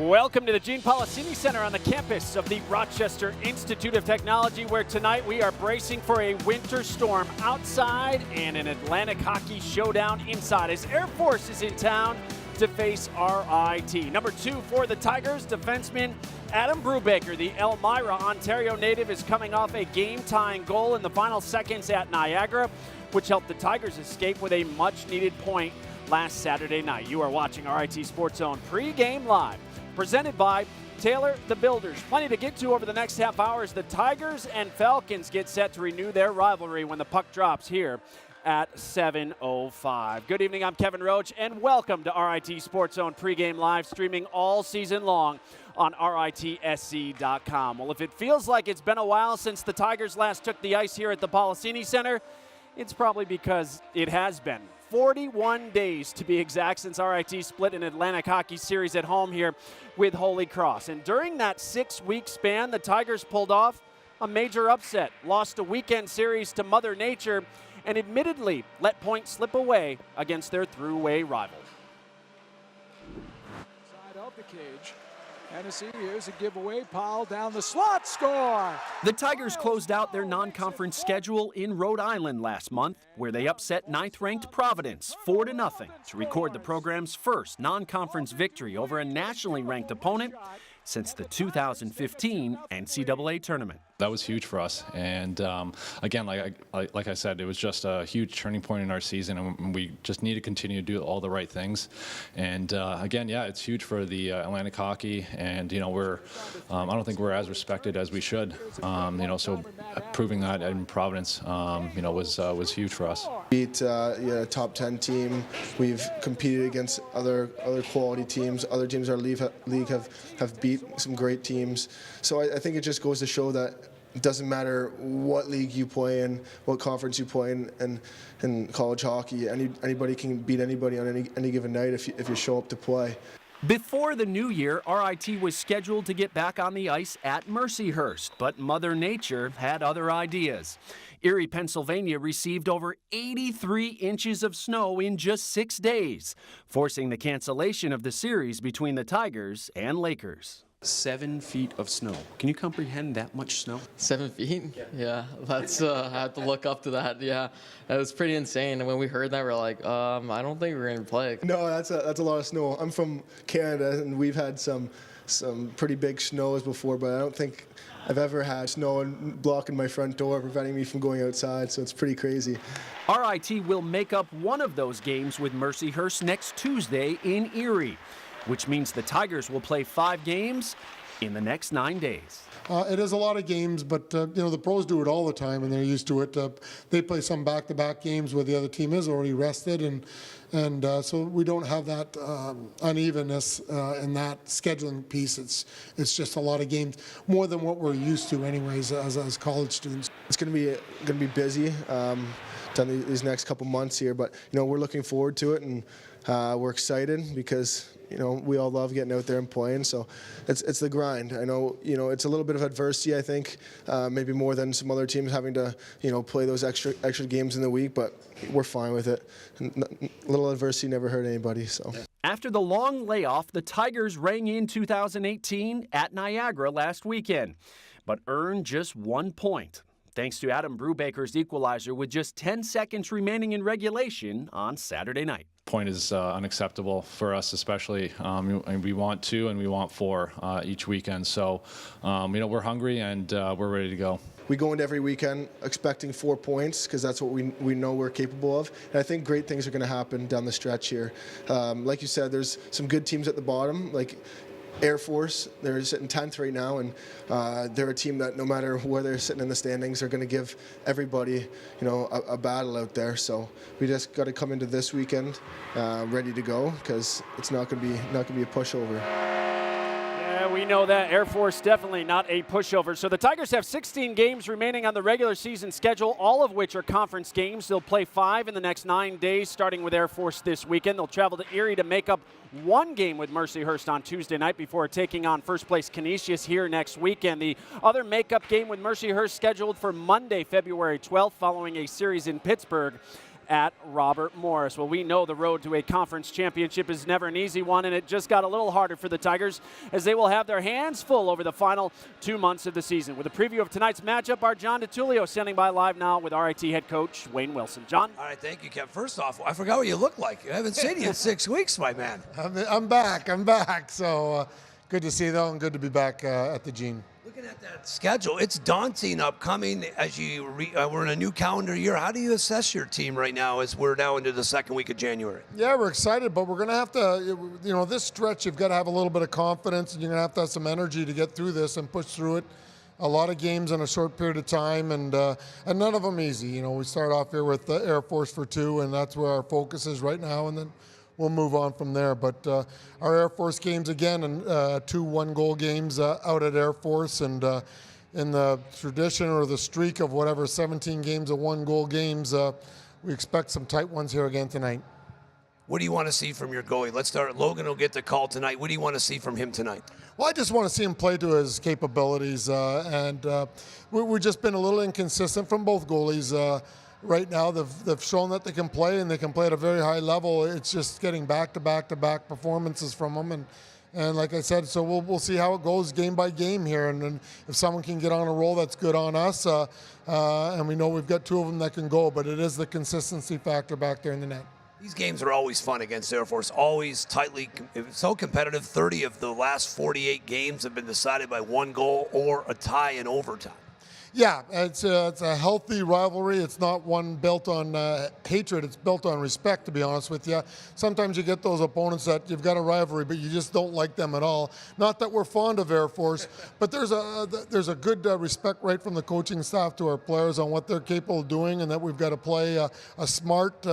Welcome to the Gene Policini Center on the campus of the Rochester Institute of Technology, where tonight we are bracing for a winter storm outside and an Atlantic hockey showdown inside as Air Force is in town to face RIT. Number 2 for the Tigers, defenseman Adam Brubaker, the Elmira, Ontario native, is coming off a game-tying goal in the final seconds at Niagara, which helped the Tigers escape with a much-needed point last Saturday night. You are watching RIT SportsZone pregame live, presented by Taylor the Builders. Plenty to get to over the next half hour as the Tigers and Falcons get set to renew their rivalry when the puck drops here at 7:05. Good evening, I'm Kevin Roach, and welcome to RIT SportsZone pregame live, streaming all season long on RITSC.com. Well, if it feels like it's been a while since the Tigers last took the ice here at the Policini Center, it's probably because it has been 41 days to be exact since RIT split an Atlantic hockey series at home here with Holy Cross. And during that 6-week span, the Tigers pulled off a major upset, lost a weekend series to Mother Nature, and admittedly let points slip away against their throughway rival. Side of the cage. Hennessy, here's a giveaway. Powell down the slot, score! The Tigers closed out their non-conference schedule in Rhode Island last month, where they upset 9th-ranked Providence 4-0 to record the program's first non-conference victory over a nationally ranked opponent since the 2015 NCAA tournament. That was huge for us, and again, like I said, it was just a huge turning point in our season, and we just need to continue to do all the right things. And again, yeah, it's huge for the Atlantic hockey, and I don't think we're as respected as we should. So proving that in Providence, was huge for us. Beat a top 10 team. We've competed against other quality teams. Other teams in our league have beat some great teams. So I think it just goes to show that it doesn't matter what league you play in, what conference you play in college hockey. Anybody can beat anybody on any given night if you show up to play. Before the new year, RIT was scheduled to get back on the ice at Mercyhurst, but Mother Nature had other ideas. Erie, Pennsylvania received over 83 inches of snow in just 6 days, forcing the cancellation of the series between the Tigers and Lakers. 7 feet of snow. Can you comprehend that much snow? 7 feet? Yeah, that's, I have to look up to that. Yeah, that was pretty insane. And when we heard that, we're like, I don't think we're going to play. No, that's a lot of snow. I'm from Canada, and we've had some pretty big snows before, but I don't think I've ever had snow blocking my front door, preventing me from going outside, so it's pretty crazy. RIT will make up one of those games with Mercyhurst next Tuesday in Erie, which means the Tigers will play 5 games in the next 9 days. It is a lot of games, but the pros do it all the time, and they're used to it. They play some back-to-back games where the other team is already rested, and so we don't have that unevenness in that scheduling piece. It's just a lot of games, more than what we're used to, anyways, as college students. It's going to be busy done these next couple months here, but we're looking forward to it, and we're excited because we all love getting out there and playing. So it's the grind. I know it's a little bit of adversity. I think maybe more than some other teams having to play those extra games in the week, but we're fine with it. A little adversity never hurt anybody. So. After the long layoff, the Tigers rang in 2018 at Niagara last weekend, but earned just 1 point, thanks to Adam Brubaker's equalizer with just 10 seconds remaining in regulation on Saturday night. Point is unacceptable for us, especially. And we want 2 and we want 4 each weekend. So, we're hungry and we're ready to go. We go into every weekend expecting 4 points because that's what we know we're capable of. And I think great things are going to happen down the stretch here. Like you said, there's some good teams at the bottom, like Air Force. They're sitting 10th right now, and they're a team that no matter where they're sitting in the standings, are going to give everybody, a battle out there. So we just got to come into this weekend ready to go because it's not going to be a pushover. Yeah, we know that. Air Force definitely not a pushover. So the Tigers have 16 games remaining on the regular season schedule, all of which are conference games. They'll play 5 in the next 9 days, starting with Air Force this weekend. They'll travel to Erie to make up 1 game with Mercyhurst on Tuesday night before taking on first-place Canisius here next weekend. The other makeup game with Mercyhurst scheduled for Monday, February 12th, following a series in Pittsburgh at Robert Morris. Well, we know the road to a conference championship is never an easy one, and it just got a little harder for the Tigers as they will have their hands full over the final 2 months of the season. With a preview of tonight's matchup, our John DeTulio standing by live now with RIT head coach Wayne Wilson. John? All right, thank you, Kev. First off, I forgot what you look like. I haven't seen you in 6 weeks, my man. I'm back. So good to see you, though, and good to be back at the Gene. Looking at that schedule, it's daunting upcoming as we're in a new calendar year. How do you assess your team right now as we're now into the second week of January? Yeah, we're excited, but we're going to have to, this stretch, you've got to have a little bit of confidence, and you're going to have some energy to get through this and push through it. A lot of games in a short period of time, and none of them easy. We start off here with the Air Force for 2, and that's where our focus is right now, and then we'll move on from there. But our Air Force games again, and 2 one-goal games out at Air Force, and in the tradition or the streak of whatever 17 games of one-goal games, we expect some tight ones here again tonight. What do you want to see from your goalie? Let's start. Logan will get the call tonight. What do you want to see from him tonight? Well, I just want to see him play to his capabilities, and we've just been a little inconsistent from both goalies. Right now, they've shown that they can play, and they can play at a very high level. It's just getting back-to-back performances from them, and like I said, so we'll see how it goes game by game here, and if someone can get on a roll, that's good on us, and we know we've got 2 of them that can go, but it is the consistency factor back there in the net. These games are always fun against Air Force, always tightly, so competitive. 30 of the last 48 games have been decided by 1 goal or a tie in overtime. Yeah, it's a healthy rivalry. It's not one built on hatred. It's built on respect, to be honest with you. Sometimes you get those opponents that you've got a rivalry, but you just don't like them at all. Not that we're fond of Air Force, but there's a good respect right from the coaching staff to our players on what they're capable of doing, and that we've got to play a smart,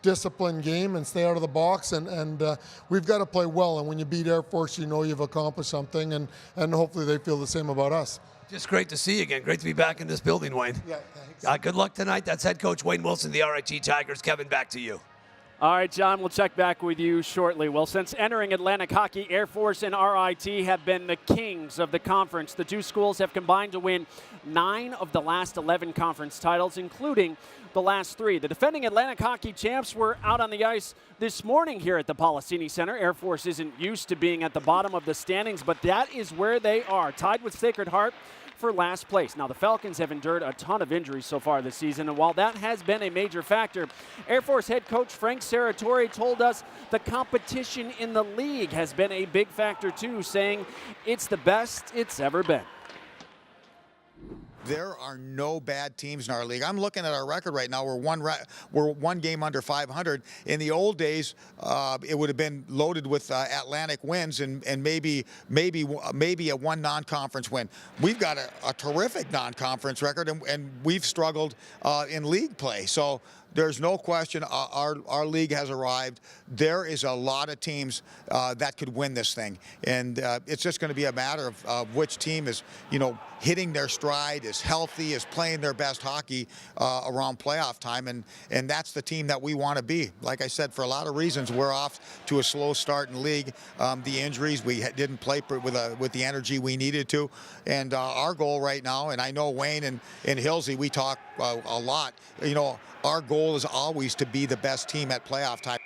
disciplined game and stay out of the box, and we've got to play well. And when you beat Air Force, you know you've accomplished something, and hopefully they feel the same about us. Just great to see you again. Great to be back in this building, Wayne. Yeah, thanks. Good luck tonight. That's head coach Wayne Wilson, the RIT Tigers. Kevin, back to you. All right, John, we'll check back with you shortly. Well, since entering Atlantic Hockey, Air Force and RIT have been the kings of the conference. The 2 schools have combined to win 9 of the last 11 conference titles, including the last 3. The defending Atlantic Hockey champs were out on the ice this morning here at the Policini Center. Air Force isn't used to being at the bottom of the standings, but that is where they are, tied with Sacred Heart for last place. Now, the Falcons have endured a ton of injuries so far this season, and while that has been a major factor, Air Force head coach Frank Serratore told us the competition in the league has been a big factor too, saying it's the best it's ever been. There are no bad teams in our league. I'm looking at our record right now. We're one game under 500. In the old days, it would have been loaded with Atlantic wins and maybe a 1 non-conference win. We've got a terrific non-conference record, and we've struggled in league play. So there's no question our league has arrived. There is a lot of teams that could win this thing, and it's just going to be a matter of which team is, hitting their stride, is healthy, is playing their best hockey around playoff time, and that's the team that we want to be. Like I said, for a lot of reasons, we're off to a slow start in league. The injuries, we didn't play with the energy we needed to, and our goal right now, and I know Wayne and Hilsey, we talk a lot. Our goal is always to be the best team at playoff time.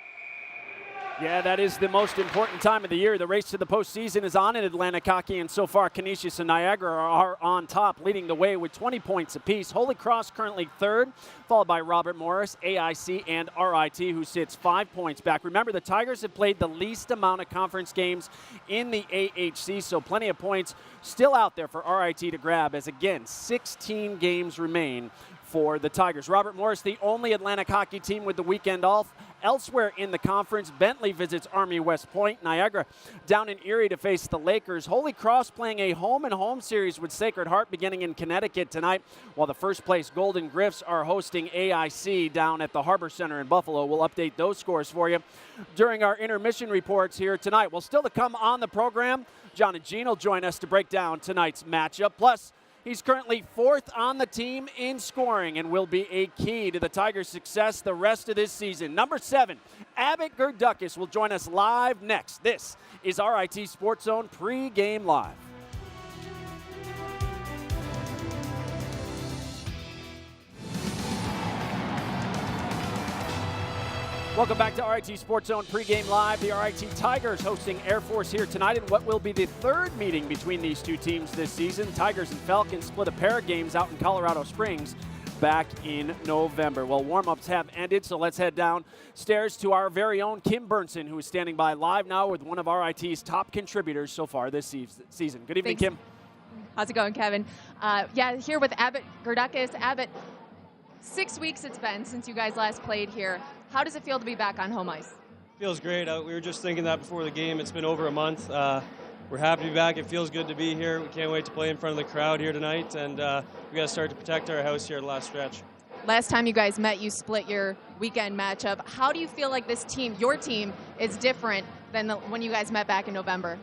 Yeah, that is the most important time of the year. The race to the postseason is on in Atlantic Hockey, and so far Canisius and Niagara are on top, leading the way with 20 points apiece. Holy Cross currently 3rd, followed by Robert Morris, AIC, and RIT, who sits 5 points back. Remember, the Tigers have played the least amount of conference games in the AHC, so plenty of points still out there for RIT to grab, as again, 16 games remain for the Tigers. Robert Morris, the only Atlantic Hockey team with the weekend off. Elsewhere in the conference, Bentley visits Army West Point. Niagara down in Erie to face the Lakers. Holy Cross playing a home-and-home series with Sacred Heart beginning in Connecticut tonight, while the first-place Golden Griffs are hosting AIC down at the Harbor Center in Buffalo. We'll update those scores for you during our intermission reports here tonight. Well, still to come on the program, John and Gene will join us to break down tonight's matchup. Plus, he's currently 4th on the team in scoring and will be a key to the Tigers' success the rest of this season. Number 7, Abbott Gerdukis will join us live next. This is RIT SportsZone Pregame Live. Welcome back to RIT SportsZone Pregame Live. The RIT Tigers hosting Air Force here tonight in what will be the third meeting between these two teams this season. Tigers and Falcons split a pair of games out in Colorado Springs back in November. Well, warm-ups have ended, so let's head downstairs to our very own Kim Burnson, who is standing by live now with one of RIT's top contributors so far this season. Good evening, Thanks. Kim. How's it going, Kevin? Here with Abbott Gardakis. Abbott, 6 weeks it's been since you guys last played here. How does it feel to be back on home ice? Feels great. We were just thinking that before the game. It's been over a month. We're happy to be back. It feels good to be here. We can't wait to play in front of the crowd here tonight, and we got to start to protect our house here at the last stretch. Last time you guys met, you split your weekend matchup. How do you feel like this team, your team, is different than when you guys met back in November?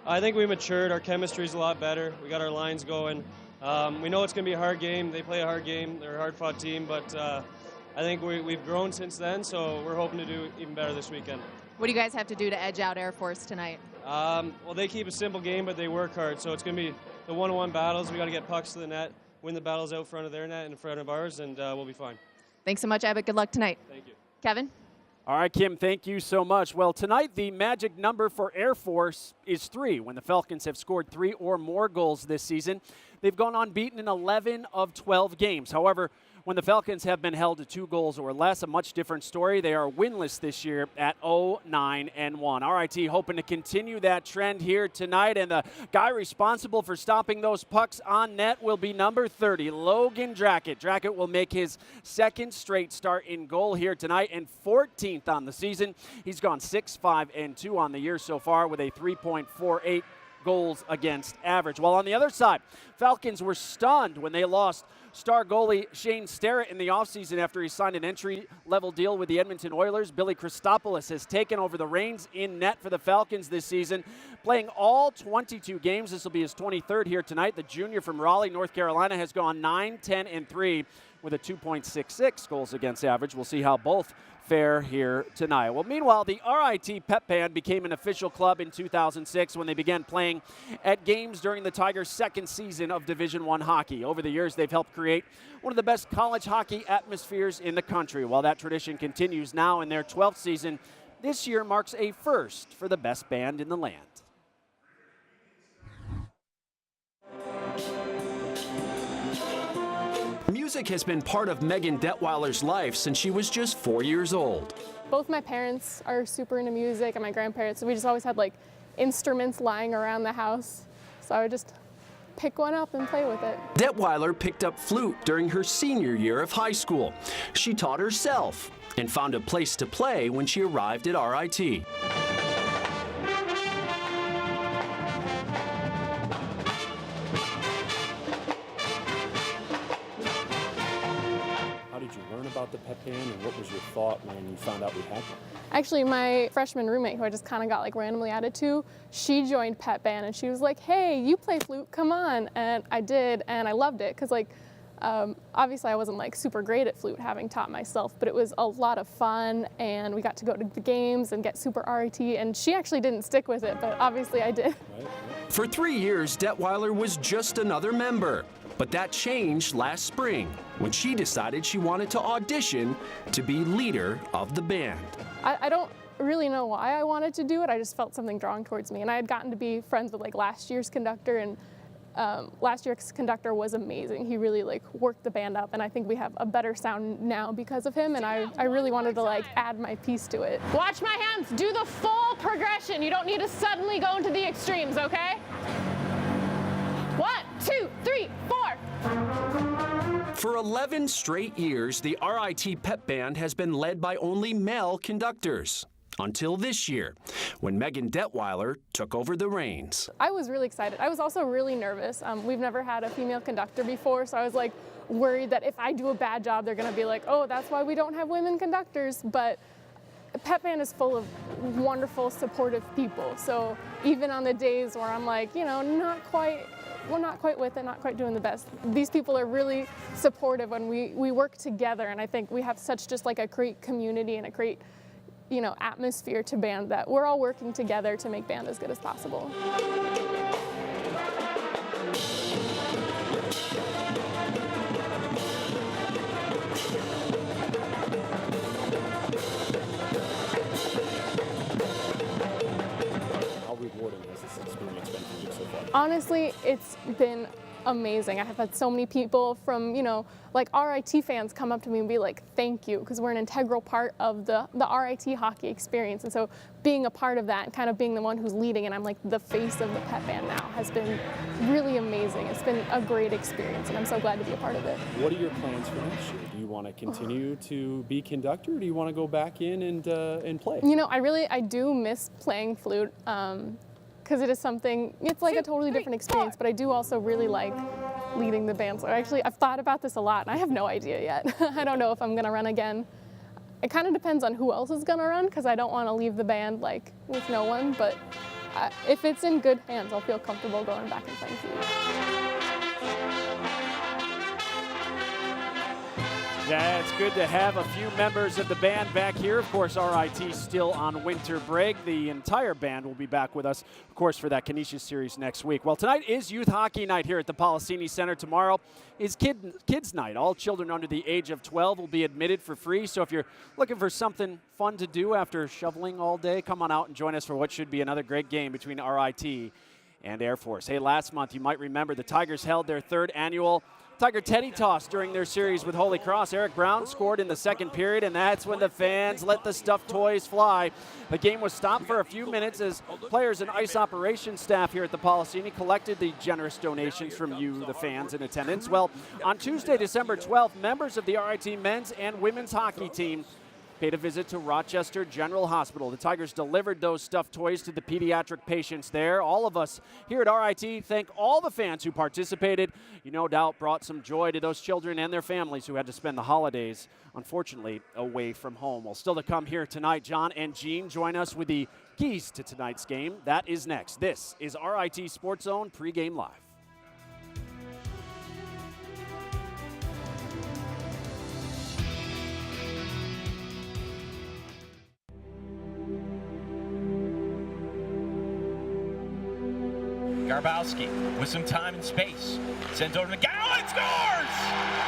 I think we matured. Our chemistry is a lot better. We got our lines going. We know it's going to be a hard game. They play a hard game. They're a hard-fought team, but I think we've grown since then, so we're hoping to do even better this weekend. What do you guys have to do to edge out Air Force tonight? Well, they keep a simple game, but they work hard, so it's going to be the one-on-one battles. We got to get pucks to the net, win the battles out front of their net and in front of ours, and we'll be fine. Thanks so much, Abbott. Good luck tonight. Thank you. Kevin? All right, Kim, thank you so much. Well, tonight the magic number for Air Force is 3 when the Falcons have scored 3 or more goals this season. They've gone unbeaten in 11 of 12 games. However, when the Falcons have been held to 2 goals or less, a much different story. They are winless this year at 0-9-1. RIT hoping to continue that trend here tonight, and the guy responsible for stopping those pucks on net will be number 30, Logan Drackett. Drackett will make his second straight start in goal here tonight and 14th on the season. He's gone 6-5-2 on the year so far with a 3.48 goals against average. While on the other side, Falcons were stunned when they lost star goalie Shane Starrett in the offseason after he signed an entry-level deal with the Edmonton Oilers. Billy Christopoulos has taken over the reins in net for the Falcons this season, playing all 22 games. This will be his 23rd here tonight. The junior from Raleigh, North Carolina, has gone 9-10-3 with a 2.66 goals against average. We'll see how both fare here tonight. Well, meanwhile, the RIT Pep Band became an official club in 2006 when they began playing at games during the Tigers' second season of Division I hockey. Over the years, they've helped create one of the best college hockey atmospheres in the country. While that tradition continues now in their 12th season, this year marks a first for the best band in the land. Music has been part of Megan Detweiler's life since she was just 4 years old. Both my parents are super into music and my grandparents, so we just always had like instruments lying around the house. So I would just pick one up and play with it. Detweiler picked up flute during her senior year of high school. She taught herself and found a place to play when she arrived at RIT. About the Pep Band, and what was your thought when you found out we had one? Actually, my freshman roommate, who I just kind of got like randomly added to, she joined Pep Band and she was like, hey, you play flute, come on. And I did, and I loved it because like obviously I wasn't like super great at flute, having taught myself, but it was a lot of fun and we got to go to the games and get super RIT, and she actually didn't stick with it, but obviously I did. For 3 years, Detweiler was just another member. But that changed last spring when she decided she wanted to audition to be leader of the band. I don't really know why I wanted to do it. I just felt something drawing towards me. And I had gotten to be friends with like last year's conductor, and last year's conductor was amazing. He really like worked the band up, and I think we have a better sound now because of him, and I really wanted to like add my piece to it. Watch my hands, do the full progression. You don't need to suddenly go into the extremes, okay? 1, 2, 3, 4. For 11 straight years, the RIT Pep Band has been led by only male conductors. Until this year, when Megan Detweiler took over the reins. I was really excited. I was also really nervous. We've never had a female conductor before, so I was like worried that if I do a bad job, they're gonna be like, oh, that's why we don't have women conductors. But Pep Band is full of wonderful, supportive people. So even on the days where I'm like, you know, not quite with it, not quite doing the best, these people are really supportive when we work together, and I think we have such just like a great community and a great, you know, atmosphere to band that we're all working together to make band as good as possible. Honestly, it's been amazing. I have had so many people from, like RIT fans come up to me and be like, thank you, because we're an integral part of the RIT hockey experience. And so being a part of that and kind of being the one who's leading, and I'm like the face of the pep band now, has been really amazing. It's been a great experience, and I'm so glad to be a part of it. What are your plans for next year? Do you want to continue to be conductor, or do you want to go back in and play? I do miss playing flute. Because it is something, it's like a totally different experience, but I do also really like leading the band. So I've thought about this a lot, and I have no idea yet. I don't know if I'm gonna run again. It kind of depends on who else is gonna run, because I don't want to leave the band like with no one, but if it's in good hands, I'll feel comfortable going back and playing flute. Yeah, it's good to have a few members of the band back here. Of course, RIT still on winter break. The entire band will be back with us, of course, for that Canisius series next week. Well, tonight is youth hockey night here at the Policini Center. Tomorrow is kids night. All children under the age of 12 will be admitted for free. So if you're looking for something fun to do after shoveling all day, come on out and join us for what should be another great game between RIT and Air Force. Hey, last month, you might remember the Tigers held their third annual Tiger Teddy Toss during their series with Holy Cross. Eric Brown scored in the second period, and that's when the fans let the stuffed toys fly. The game was stopped for a few minutes as players and ice operations staff here at the Policini collected the generous donations from you, the fans in attendance. Well, on Tuesday, December 12th, members of the RIT men's and women's hockey team paid a visit to Rochester General Hospital. The Tigers delivered those stuffed toys to the pediatric patients there. All of us here at RIT thank all the fans who participated. You no doubt brought some joy to those children and their families who had to spend the holidays, unfortunately, away from home. Well, still to come here tonight, John and Jean join us with the keys to tonight's game. That is next. This is RIT Sports Zone Pregame Live. Garbowsky with some time and space. Sends over to McGowan, scores!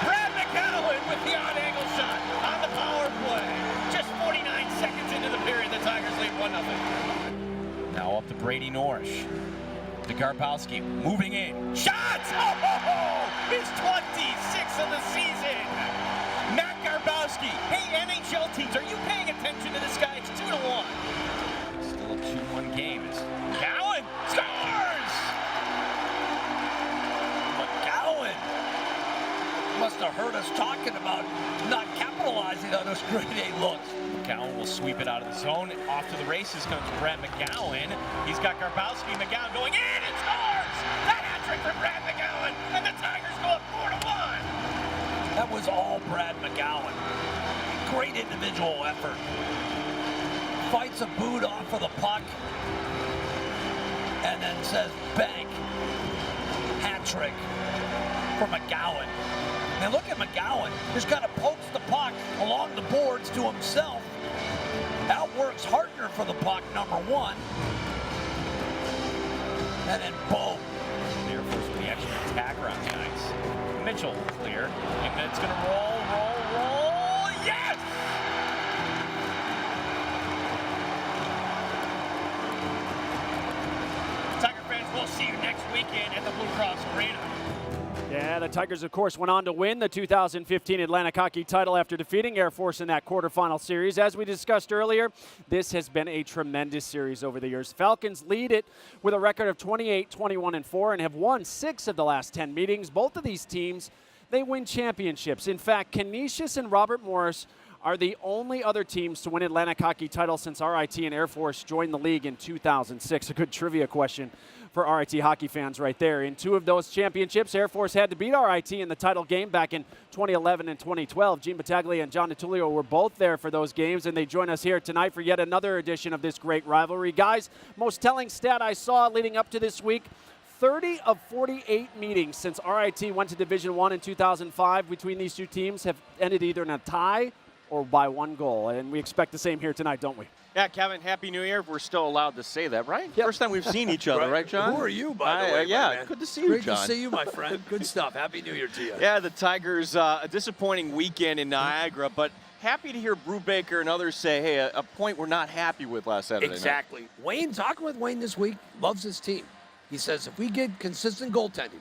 Brad McGowan with the odd angle shot on the power play. Just 49 seconds into the period, the Tigers lead 1-0. Now up to Brady Norrish. To Garbowsky, moving in. Shots! Oh! His 26th of the season! Matt Garbowsky. Hey, NHL teams, are you paying attention to this guy? It's 2-1. Still a 2-1 game. It's McGowan scores! Must have heard us talking about not capitalizing on those grade A looks. McGowan will sweep it out of the zone. Off to the races comes Brad McGowan. He's got Garbowsky. McGowan going in and scores! That hat trick for Brad McGowan, and the Tigers go up 4-1. That was all Brad McGowan. Great individual effort. Fights a boot off of the puck, and then says bank. Hat trick for McGowan. Now look at McGowan, just kind of pokes the puck along the boards to himself. Outworks Hartner for the puck, number one. And then boom. Clear first with the extra attacker on the ice. Mitchell clear, and it's gonna roll, yes! Tiger fans, we'll see you next weekend at the Blue Cross Arena. Yeah, the Tigers, of course, went on to win the 2015 Atlantic Hockey title after defeating Air Force in that quarterfinal series. As we discussed earlier, this has been a tremendous series over the years. Falcons lead it with a record of 28-21-4 and have won 6 of the last 10 meetings. Both of these teams, they win championships. In fact, Canisius and Robert Morris are the only other teams to win Atlantic Hockey title since RIT and Air Force joined the league in 2006. A good trivia question for RIT hockey fans right there. In 2 of those championships, Air Force had to beat RIT in the title game back in 2011 and 2012. Gene Battaglia and John DiTullio were both there for those games, and they join us here tonight for yet another edition of this great rivalry. Guys, most telling stat I saw leading up to this week, 30 of 48 meetings since RIT went to Division I in 2005 between these two teams have ended either in a tie or by 1 goal, and we expect the same here tonight, don't we? Yeah, Kevin, Happy New Year. We're still allowed to say that, right? Yep. First time we've seen each other, right, John? Who are you, by the way, yeah, man? good to see you, Great John. to see you, my friend. Good stuff. Happy New Year to you. Yeah, the Tigers, a disappointing weekend in Niagara, but happy to hear Brubaker and others say, hey, a point we're not happy with last Saturday night. Exactly. Wayne, talking with Wayne this week, loves his team. He says if we get consistent goaltending,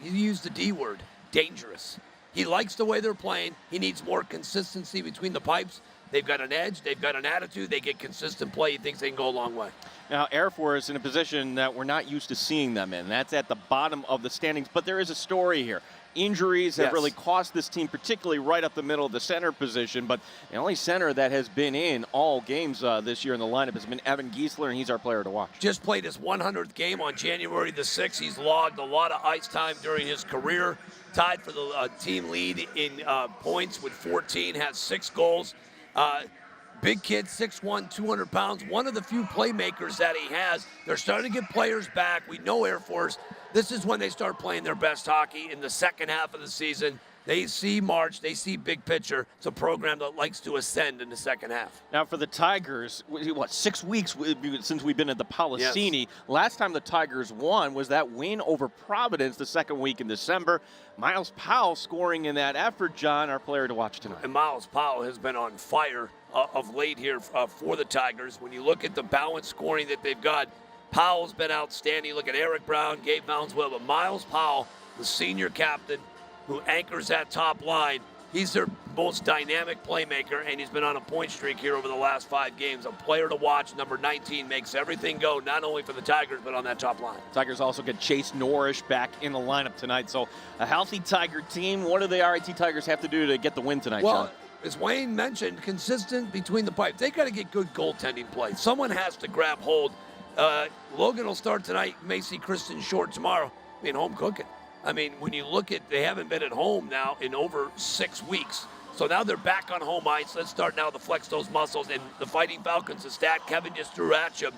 he used the D word, dangerous. He likes the way they're playing. He needs more consistency between the pipes. They've got an edge. They've got an attitude. They get consistent play. He thinks they can go a long way. Now, Air Force in a position that we're not used to seeing them in. That's at the bottom of the standings. But there is a story here. Injuries have really cost this team, particularly right up the middle of the center position. But the only center that has been in all games this year in the lineup has been Evan Giesler, and he's our player to watch. Just played his 100th game on January the 6th. He's logged a lot of ice time during his career. Tied for the team lead in points with 14, has 6 goals. Big kid, 6'1", 200 pounds, one of the few playmakers that he has. They're starting to get players back. We know Air Force, this is when they start playing their best hockey in the second half of the season. They see March, they see big picture. It's a program that likes to ascend in the second half. Now for the Tigers, 6 weeks since we've been at the Policini. Yes. Last time the Tigers won was that win over Providence the second week in December. Miles Powell scoring in that effort, John, our player to watch tonight. And Miles Powell has been on fire of late here for the Tigers. When you look at the balanced scoring that they've got, Powell's been outstanding. Look at Eric Brown, Gabe Valenzuela, but Miles Powell, the senior captain, who anchors that top line. He's their most dynamic playmaker, and he's been on a point streak here over the last 5 games. A player to watch, number 19, makes everything go, not only for the Tigers, but on that top line. Tigers also get Chase Norrish back in the lineup tonight. So a healthy Tiger team. What do the RIT Tigers have to do to get the win tonight, Well, John? as Wayne mentioned, consistent between the pipes. They got to get good goaltending play. Someone has to grab hold. Logan will start tonight. You may see Kristen Short tomorrow. I mean, home cooking. I mean, when you look at, they haven't been at home now in over 6 weeks. So now they're back on home ice. Let's start now to flex those muscles. And the Fighting Falcons, the stat Kevin just threw at you.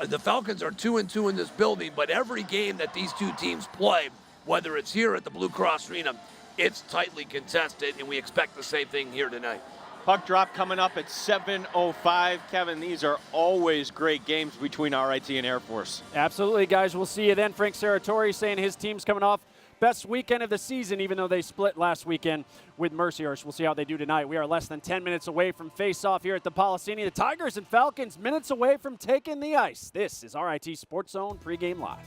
The Falcons are 2-2 in this building, but every game that these two teams play, whether it's here at the Blue Cross Arena, it's tightly contested, and we expect the same thing here tonight. Puck drop coming up at 7:05. Kevin, these are always great games between RIT and Air Force. Absolutely, guys. We'll see you then. Frank Serratori saying his team's coming off best weekend of the season, even though they split last weekend with Mercyhurst. We'll see how they do tonight. We are less than 10 minutes away from face-off here at the Policini. The Tigers and Falcons minutes away from taking the ice. This is RIT Sports Zone Pregame Live.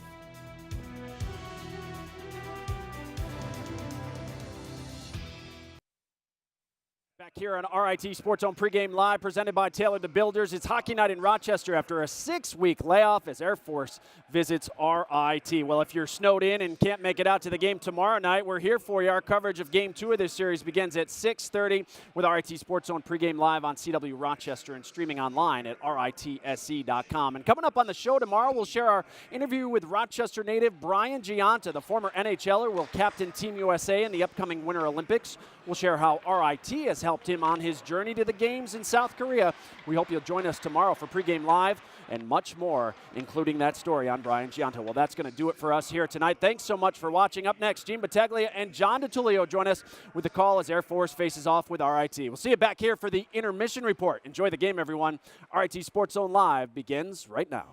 Back here on RIT Sports Zone Pregame Live, presented by Taylor the Builders. It's hockey night in Rochester after a 6-week layoff as Air Force visits RIT. Well, if you're snowed in and can't make it out to the game tomorrow night, we're here for you. Our coverage of Game 2 of this series begins at 6:30 with RIT Sports Zone Pregame Live on CW Rochester and streaming online at RITSC.com. And coming up on the show tomorrow, we'll share our interview with Rochester native Brian Gianta. The former NHLer will captain Team USA in the upcoming Winter Olympics. We'll share how RIT has helped him on his journey to the games in South Korea. We hope you'll join us tomorrow for Pregame Live and much more, including that story on Brian Gianta. Well, that's going to do it for us here tonight. Thanks so much for watching. Up next, Gene Battaglia and John DiTullio join us with the call as Air Force faces off with RIT. We'll see you back here for the intermission report. Enjoy the game, everyone. RIT Sports Zone Live begins right now.